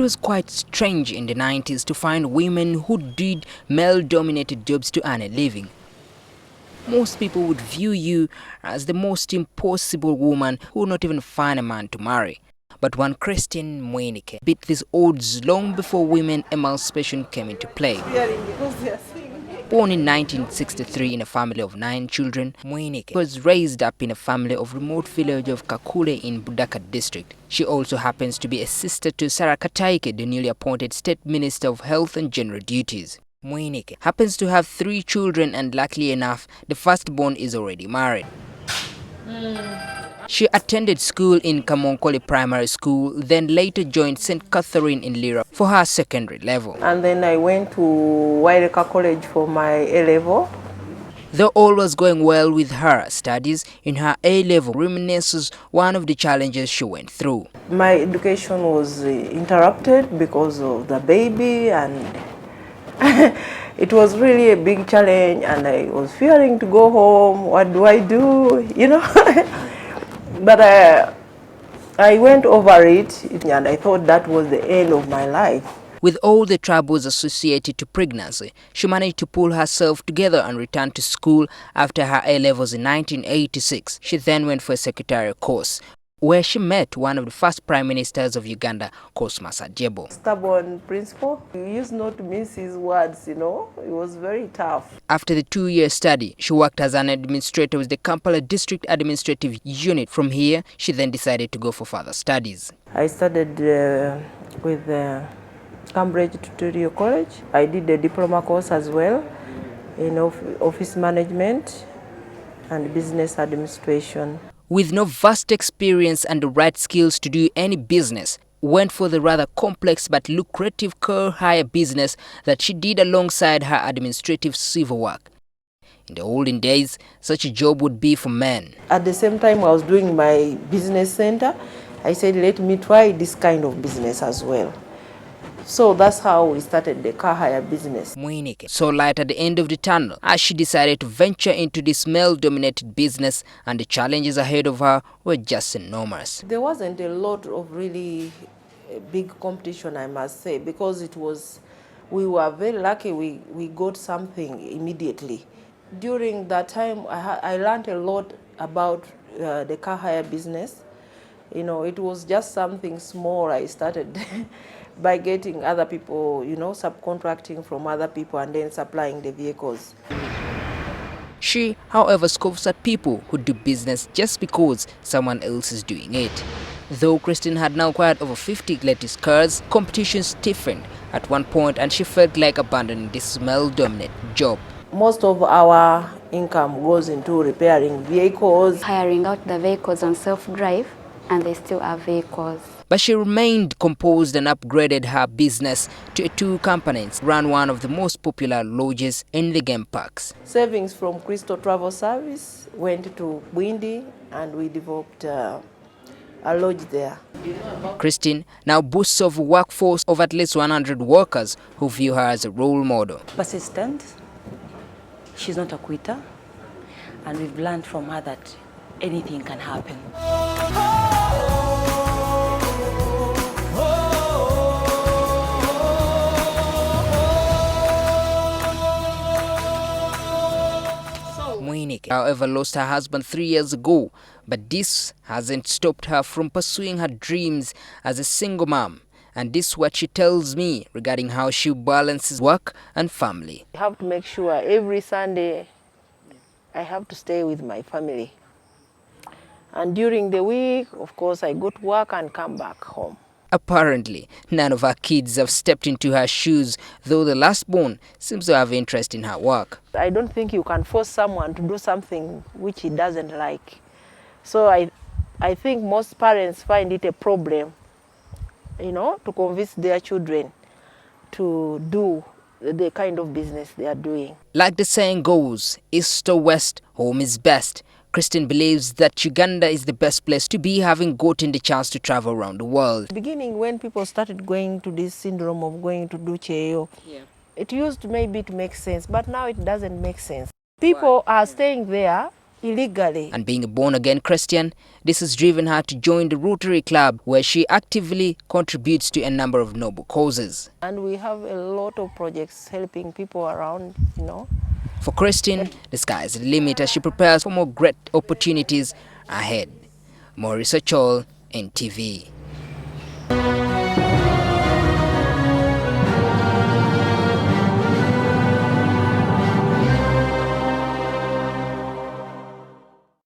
was quite strange in the 90s to find women who did male-dominated jobs to earn a living. Most people would view you as the most impossible woman who would not even find a man to marry. But one Christine Mwinike beat these odds long before women emancipation came into play. Born in 1963 in a family of 9 children, Mwinike was raised up in a family of remote village of Kakule in Budaka district. She also happens to be a sister to Sarah Kataike, the newly appointed State Minister of Health and General Duties. Mwinike happens to have 3 children, and luckily enough, the firstborn is already married. She attended school in Kamonkole Primary School, then later joined St. Catherine in Lira for her secondary level. And then I went to Mwanika College for my A-level. Though all was going well with her studies, in her A-level reminisces one of the challenges she went through. My education was interrupted because of the baby, and it was really a big challenge, and I was fearing to go home. What do I do? You know? But I went over it, and I thought that was the end of my life. With all the troubles associated to pregnancy, she managed to pull herself together and return to school after her A-levels in 1986. She then went for a secretarial course, where she met one of the first prime ministers of Uganda, Cosmas Ajebo. Stubborn principal. He used not to mince his words, you know. It was very tough. After the 2-year study, she worked as an administrator with the Kampala District Administrative Unit. From here, she then decided to go for further studies. I studied with Cambridge Tutorial College. I did a diploma course as well in office management and business administration. With no vast experience and the right skills to do any business, went for the rather complex but lucrative car-hire business that she did alongside her administrative civil work. In the olden days, such a job would be for men. At the same time I was doing my business center, I said, let me try this kind of business as well. So that's how we started the car hire business. Mwinike saw light at the end of the tunnel as she decided to venture into this male-dominated business, and the challenges ahead of her were just enormous. There wasn't a lot of really big competition, I must say, because we were very lucky we got something immediately. During that time, I learned a lot about the car hire business. You know, it was just something small. I started by getting other people, you know, subcontracting from other people and then supplying the vehicles. She, however, scoffs at people who do business just because someone else is doing it. Though Christine had now acquired over 50 latest cars, competition stiffened at one point and she felt like abandoning this male-dominated job. Most of our income goes into repairing vehicles. Hiring out the vehicles on self-drive, and they still have vehicles. But she remained composed and upgraded her business to 2 companies, ran one of the most popular lodges in the game parks. Savings from Crystal Travel Service went to Bwindi, and we developed a lodge there. Christine now boasts of a workforce of at least 100 workers who view her as a role model. Persistent, she's not a quitter, and we've learned from her that anything can happen. Mwinike, however, lost her husband 3 years ago, but this hasn't stopped her from pursuing her dreams as a single mom. And this is what she tells me regarding how she balances work and family. I have to make sure every Sunday I have to stay with my family. And during the week, of course, I go to work and come back home. Apparently, none of her kids have stepped into her shoes, though the lastborn seems to have interest in her work. I don't think you can force someone to do something which he doesn't like. So I think most parents find it a problem, you know, to convince their children to do the kind of business they are doing. Like the saying goes, east or west, home is best. Christine believes that Uganda is the best place to be, having gotten the chance to travel around the world. Beginning when people started going to this syndrome of going to do cheo, it used to maybe to make sense, but now it doesn't make sense. People are staying there illegally. And being a born-again Christian, this has driven her to join the Rotary Club, where she actively contributes to a number of noble causes. And we have a lot of projects helping people around, you know. For Christine, the sky is the limit as she prepares for more great opportunities ahead. Maurice Ochol, NTV.